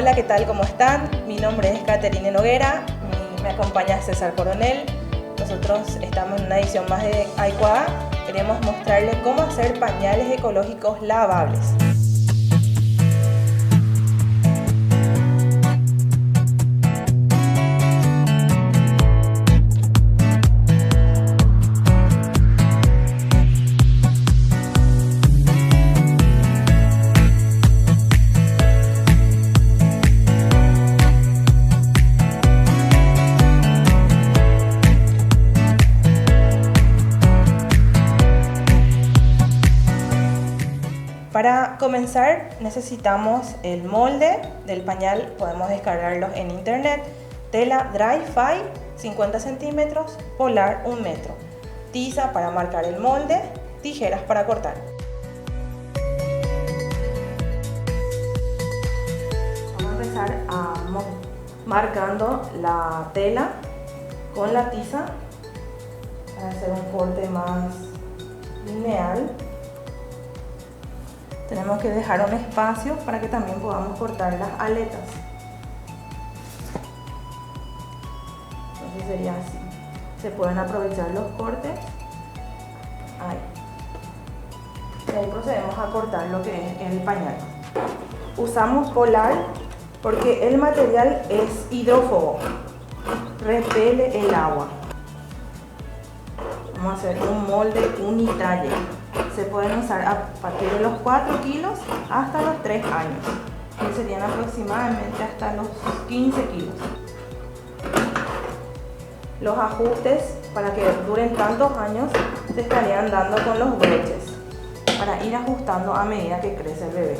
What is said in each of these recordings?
Hola, ¿qué tal? ¿Cómo están? Mi nombre es Caterine Noguera, me acompaña César Coronel. Nosotros estamos en una edición más de Aikuá. Queremos mostrarles cómo hacer pañales ecológicos lavables. Para comenzar necesitamos el molde del pañal, podemos descargarlos en internet, tela Dri-Fly 50 centímetros, polar 1 metro, tiza para marcar el molde, tijeras para cortar. Vamos a empezar marcando la tela con la tiza para hacer un corte más lineal. Tenemos que dejar un espacio para que también podamos cortar las aletas. Entonces sería así. Se pueden aprovechar los cortes. Ahí. Y ahí procedemos a cortar lo que es el pañal. Usamos polar porque el material es hidrófobo. Repele el agua. Vamos a hacer un molde unitalle. Se pueden usar a partir de los 4 kilos hasta los 3 años, que serían aproximadamente hasta los 15 kilos. Los ajustes para que duren tantos años se estarían dando con los broches, para ir ajustando a medida que crece el bebé.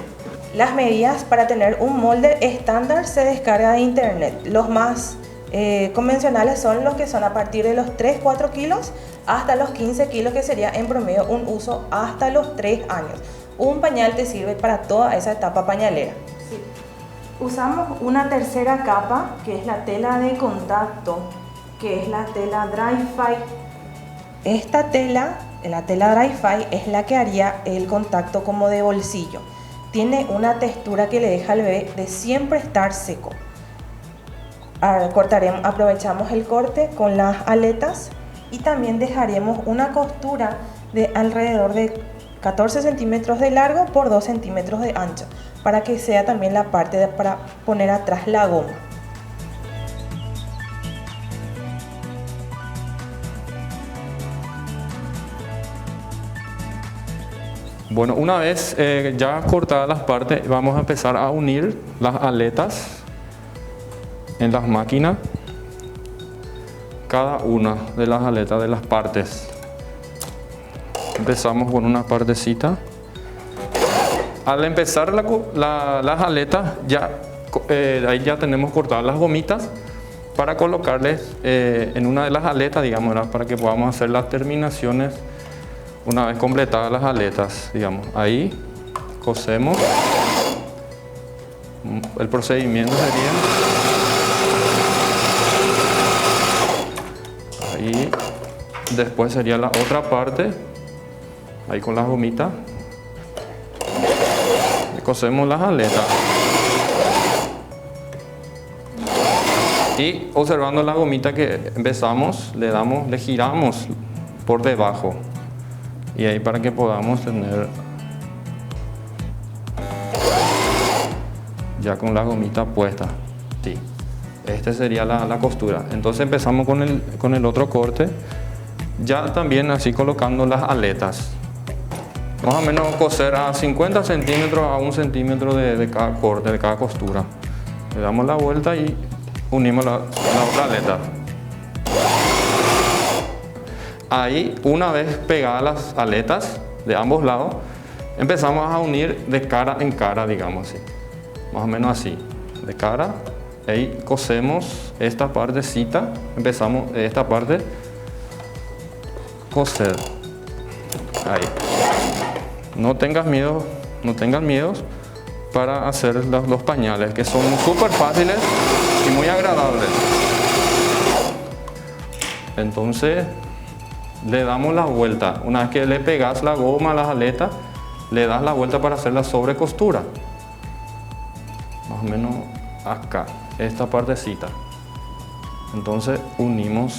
Las medidas para tener un molde estándar se descarga de internet. Los más convencionales son los que son a partir de los 3-4 kilos hasta los 15 kilos, que sería en promedio un uso hasta los 3 años. Un pañal te sirve para toda esa etapa pañalera. Sí. Usamos una tercera capa, que es la tela de contacto, que es la tela Dri-Fly. Esta tela, la tela Dri-Fly, es la que haría el contacto como de bolsillo. Tiene una textura que le deja al bebé de siempre estar seco. Aprovechamos el corte con las aletas y también dejaremos una costura de alrededor de 14 centímetros de largo por 2 centímetros de ancho, para que sea también la parte para poner atrás la goma. Bueno, una vez ya cortadas las partes, vamos a empezar a unir las aletas en las máquinas, cada una de las aletas de las partes. Empezamos con una partecita. Al empezar las aletas, ahí ya tenemos cortadas las gomitas para colocarles en una de las aletas, digamos, ¿verdad? Para que podamos hacer las terminaciones una vez completadas las aletas, digamos. Ahí cosemos. El procedimiento sería ahí, después sería la otra parte, ahí con las gomitas, y cosemos las aletas. Y observando la gomita que empezamos, le giramos por debajo, y ahí para que podamos tener ya con la gomita puesta. Sí. Esta sería la costura. Entonces empezamos con el otro corte, ya también así colocando las aletas. Más o menos coser a 50 centímetros a 1 centímetro de cada corte, de cada costura. Le damos la vuelta y unimos la otra aleta. Ahí, una vez pegadas las aletas de ambos lados, empezamos a unir de cara en cara, digamos así. Más o menos así, de cara. Ahí cosemos esta partecita, empezamos esta parte, coser. Ahí. No tengan miedo para hacer los pañales, que son súper fáciles y muy agradables. Entonces le damos la vuelta. Una vez que le pegas la goma a las aletas, le das la vuelta para hacer la sobrecostura. Más o menos acá, esta partecita. Entonces unimos,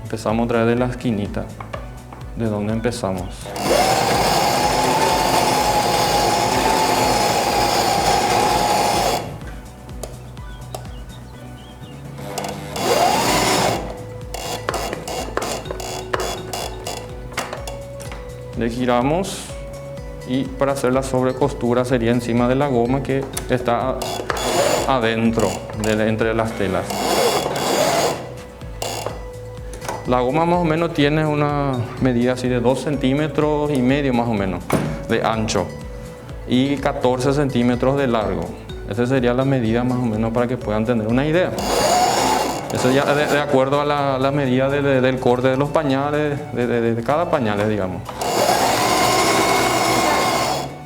empezamos otra vez de la esquinita, de donde empezamos. Le giramos y para hacer la sobrecostura sería encima de la goma que está adentro, entre las telas. La goma más o menos tiene una medida así de 2,5 centímetros más o menos de ancho y 14 centímetros de largo. Esa sería la medida más o menos para que puedan tener una idea. Eso ya de acuerdo a la medida del corte de los pañales, de cada pañal, digamos.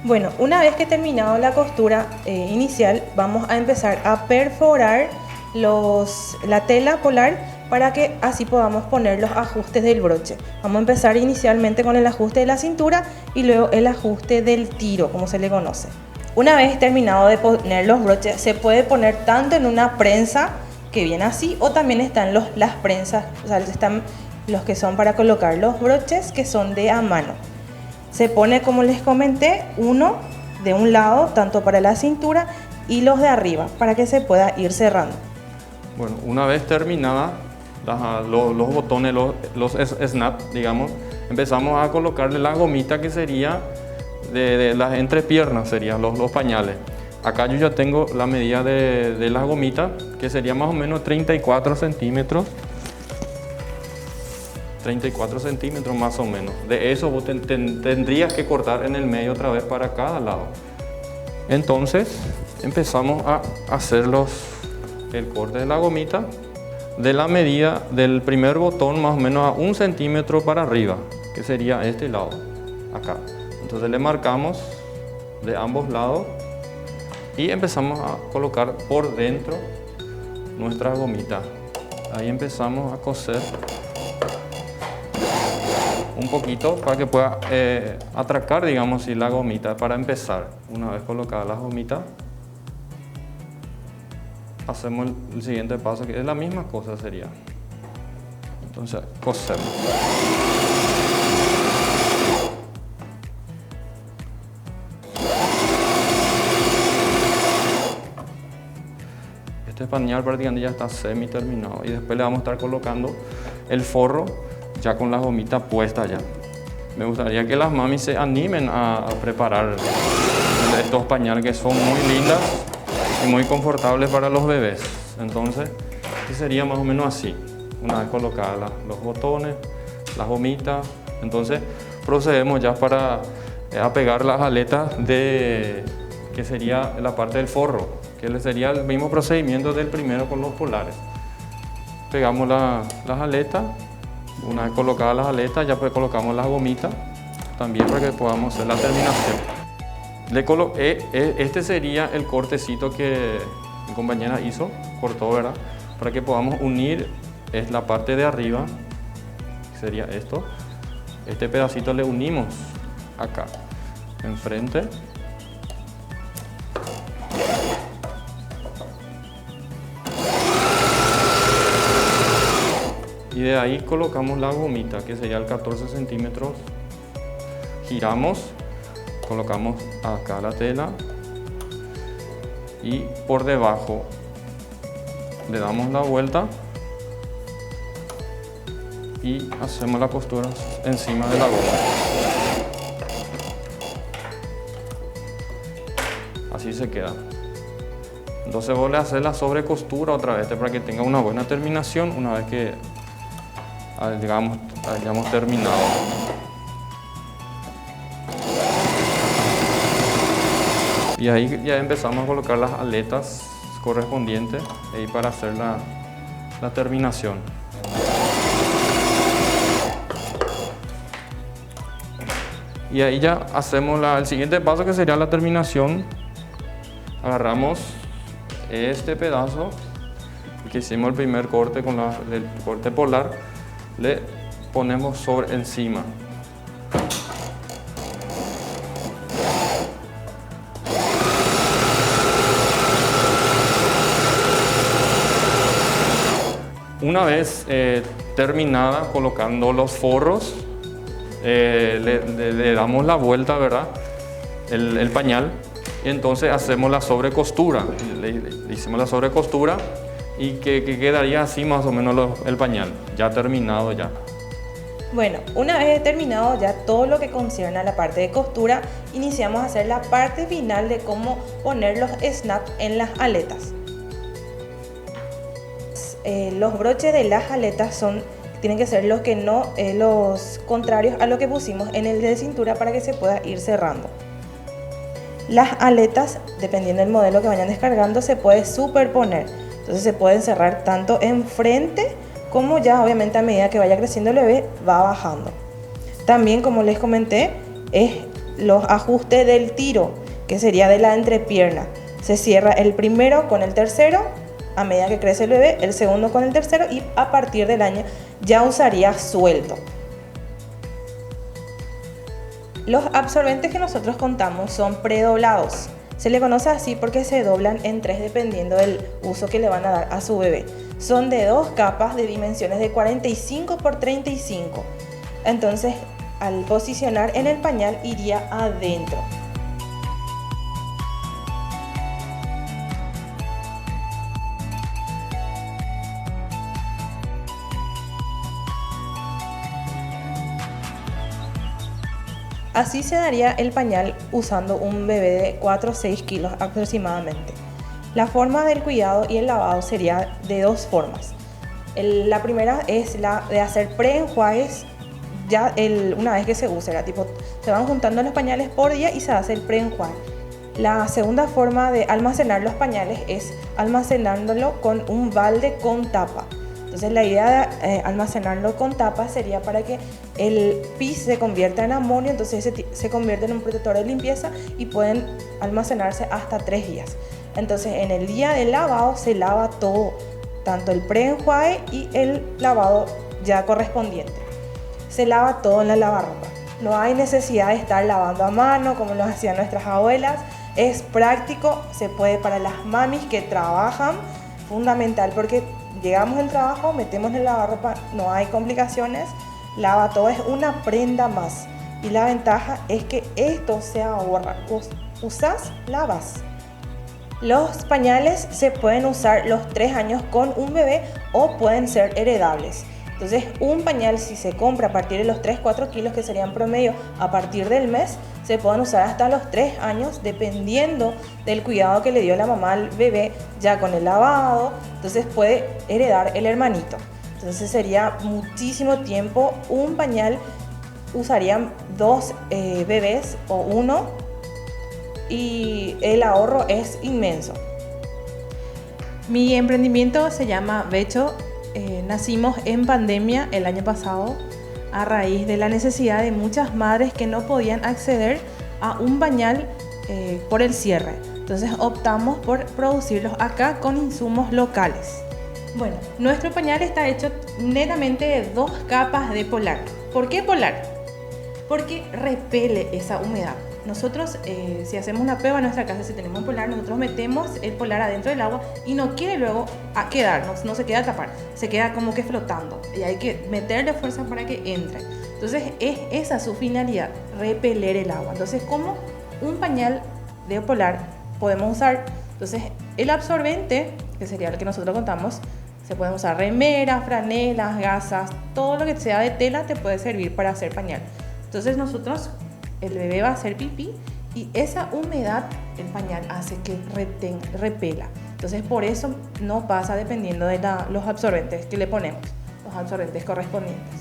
Bueno, una vez que terminado la costura inicial, vamos a empezar a perforar la tela polar para que así podamos poner los ajustes del broche. Vamos a empezar inicialmente con el ajuste de la cintura y luego el ajuste del tiro, como se le conoce. Una vez terminado de poner los broches, se puede poner tanto en una prensa que viene así, o también están las prensas, o sea, están los que son para colocar los broches, que son de a mano. Se pone, como les comenté, uno de un lado, tanto para la cintura, y los de arriba, para que se pueda ir cerrando. Bueno, una vez terminada los botones, los snap, digamos, empezamos a colocarle la gomita que sería de las entrepiernas, serían los pañales. Acá yo ya tengo la medida de las gomitas, que sería más o menos 34 centímetros. 34 centímetros más o menos. De eso vos tendrías que cortar en el medio otra vez para cada lado. Entonces empezamos a hacer el corte de la gomita de la medida del primer botón más o menos a 1 centímetro para arriba, que sería este lado, acá. Entonces le marcamos de ambos lados y empezamos a colocar por dentro nuestra gomita. Ahí empezamos a coser un poquito para que pueda atracar, digamos, la gomita para empezar. Una vez colocada la gomita, hacemos el siguiente paso, que es la misma cosa sería. Entonces cosemos. Este pañal prácticamente ya está semi terminado y después le vamos a estar colocando el forro ya con la gomita puesta ya. Me gustaría que las mamis se animen a preparar estos pañales que son muy lindas y muy confortables para los bebés. Entonces, este sería más o menos así. Una vez colocadas los botones, las gomitas, entonces procedemos ya para pegar las aletas que sería la parte del forro, que sería el mismo procedimiento del primero con los polares. Pegamos las aletas. Una vez colocadas las aletas, ya pues colocamos las gomitas también para que podamos hacer la terminación. Este sería el cortecito que mi compañera cortó, ¿verdad? Para que podamos unir es la parte de arriba, que sería esto. Este pedacito le unimos acá, enfrente. Y de ahí colocamos la gomita, que sería el 14 centímetros. Giramos, colocamos acá la tela y por debajo le damos la vuelta y hacemos la costura encima de la goma. Así se queda. Entonces vos le haces la sobrecostura otra vez para que tenga una buena terminación una vez que digamos, hayamos terminado. Y ahí ya empezamos a colocar las aletas correspondientes ahí para hacer la terminación. Y ahí ya hacemos el siguiente paso, que sería la terminación. Agarramos este pedazo que hicimos el primer corte con el corte polar, le ponemos sobre encima. Una vez terminada colocando los forros, le damos la vuelta, ¿verdad? El pañal, y entonces hacemos la sobrecostura. Le hicimos la sobrecostura y que quedaría así más o menos el pañal, ya terminado ya. Bueno, una vez terminado ya todo lo que concierne a la parte de costura, iniciamos a hacer la parte final de cómo poner los snaps en las aletas. Los broches de las aletas tienen que ser los contrarios a lo que pusimos en el de cintura para que se pueda ir cerrando. Las aletas, dependiendo del modelo que vayan descargando, se puede superponer. Entonces se pueden cerrar tanto enfrente como ya obviamente a medida que vaya creciendo el bebé va bajando. También, como les comenté, es los ajustes del tiro, que sería de la entrepierna. Se cierra el primero con el tercero a medida que crece el bebé, el segundo con el tercero, y a partir del año ya usaría suelto. Los absorbentes que nosotros contamos son predoblados. Se le conoce así porque se doblan en 3 dependiendo del uso que le van a dar a su bebé. Son de 2 capas de dimensiones de 45 por 35. Entonces, al posicionar en el pañal iría adentro. Así se daría el pañal usando un bebé de 4 o 6 kilos aproximadamente. La forma del cuidado y el lavado sería de 2 formas. La primera es la de hacer preenjuagues ya una vez que se use, se van juntando los pañales por día y se hace el preenjuague. La segunda forma de almacenar los pañales es almacenándolo con un balde con tapa. Entonces la idea de almacenarlo con tapa sería para que el pis se convierta en amonio, entonces se convierte en un protector de limpieza y pueden almacenarse hasta 3 días. Entonces en el día del lavado se lava todo, tanto el preenjuague y el lavado ya correspondiente. Se lava todo en la lavarropa. No hay necesidad de estar lavando a mano como lo hacían nuestras abuelas. Es práctico, se puede para las mamis que trabajan, fundamental porque llegamos del trabajo, metemos en la lavarropa, no hay complicaciones, lava todo, es una prenda más. Y la ventaja es que esto se ahorra, vos usás, lavas. Los pañales se pueden usar los 3 años con un bebé o pueden ser heredables. Entonces un pañal, si se compra a partir de los 3-4 kilos, que serían promedio a partir del mes, se pueden usar hasta los 3 años dependiendo del cuidado que le dio la mamá al bebé ya con el lavado. Entonces puede heredar el hermanito. Entonces sería muchísimo tiempo. Un pañal usarían 2 bebés o 1 y el ahorro es inmenso. Mi emprendimiento se llama Becho. Nacimos en pandemia el año pasado a raíz de la necesidad de muchas madres que no podían acceder a un pañal por el cierre. Entonces optamos por producirlos acá con insumos locales. Bueno, nuestro pañal está hecho netamente de 2 capas de polar. ¿Por qué polar? Porque repele esa humedad. Nosotros, si hacemos una prueba en nuestra casa, si tenemos un polar, nosotros metemos el polar adentro del agua y no quiere luego quedarnos, no se queda a tapar, se queda como que flotando y hay que meterle fuerza para que entre. Entonces es esa su finalidad, repeler el agua. Entonces, como un pañal de polar podemos usar, entonces el absorbente, que sería el que nosotros contamos, se pueden usar remeras, franelas, gasas, todo lo que sea de tela te puede servir para hacer pañal. Entonces el bebé va a hacer pipí y esa humedad el pañal hace que repela. Entonces por eso no pasa dependiendo de los absorbentes que le ponemos, los absorbentes correspondientes.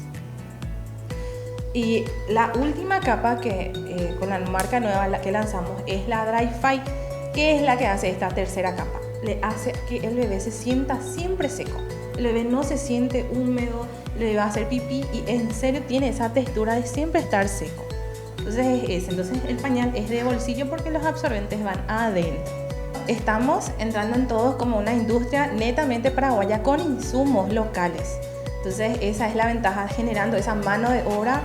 Y la última capa que con la marca nueva que lanzamos es la Dry-Fi, que es la que hace esta tercera capa. Le hace que el bebé se sienta siempre seco. El bebé no se siente húmedo, el bebé va a hacer pipí y en serio tiene esa textura de siempre estar seco. Entonces el pañal es de bolsillo porque los absorbentes van adentro. Estamos entrando en todos como una industria netamente paraguaya con insumos locales. Entonces esa es la ventaja, generando esa mano de obra,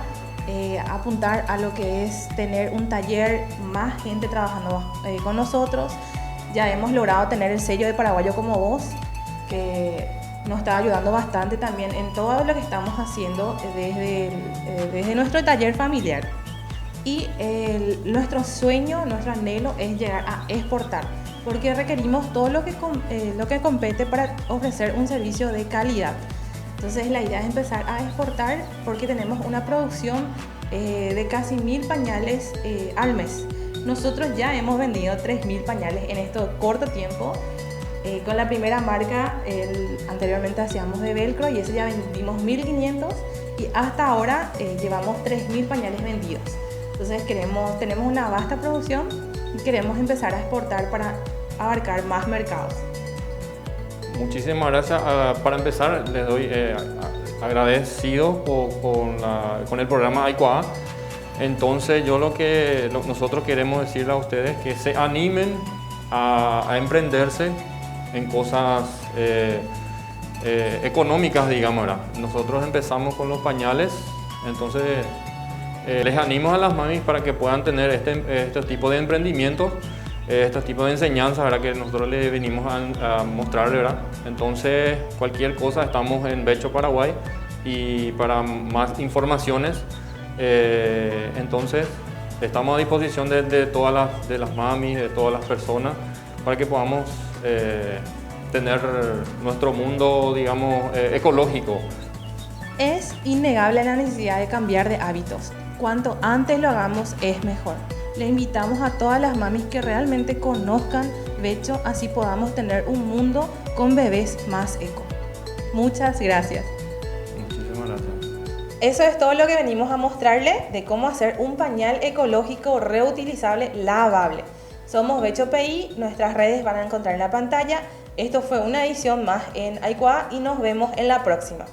apuntar a lo que es tener un taller, más gente trabajando con nosotros. Ya hemos logrado tener el sello de Paraguayo como Vos, que nos está ayudando bastante también en todo lo que estamos haciendo desde nuestro taller familiar. Y nuestro sueño, nuestro anhelo es llegar a exportar, porque requerimos todo lo que compete para ofrecer un servicio de calidad. Entonces la idea es empezar a exportar porque tenemos una producción de casi 1000 pañales al mes. Nosotros ya hemos vendido 3000 pañales en este corto tiempo. Con la primera marca, anteriormente hacíamos de velcro y ese ya vendimos 1500 y hasta ahora llevamos 3000 pañales vendidos. Entonces tenemos una vasta producción y queremos empezar a exportar para abarcar más mercados. Muchísimas gracias. Para empezar, les doy agradecido con el programa AICUA. Entonces, nosotros queremos decirle a ustedes que se animen a emprenderse en cosas económicas, digamos, ¿verdad? Nosotros empezamos con los pañales, entonces les animo a las mamis para que puedan tener este tipo de emprendimientos, este tipo de enseñanzas, ¿verdad? Que nosotros les venimos a mostrar, ¿verdad? Entonces, cualquier cosa, estamos en Becho, Paraguay, y para más informaciones, entonces estamos a disposición de todas las mamis, de todas las personas, para que podamos tener nuestro mundo, digamos, ecológico. Es innegable la necesidad de cambiar de hábitos. Cuanto antes lo hagamos es mejor. Le invitamos a todas las mamis que realmente conozcan Becho, así podamos tener un mundo con bebés más eco. Muchas gracias. Muchísimas gracias. Eso es todo lo que venimos a mostrarle de cómo hacer un pañal ecológico reutilizable lavable. Somos Becho PI, nuestras redes van a encontrar en la pantalla. Esto fue una edición más en AICUA y nos vemos en la próxima.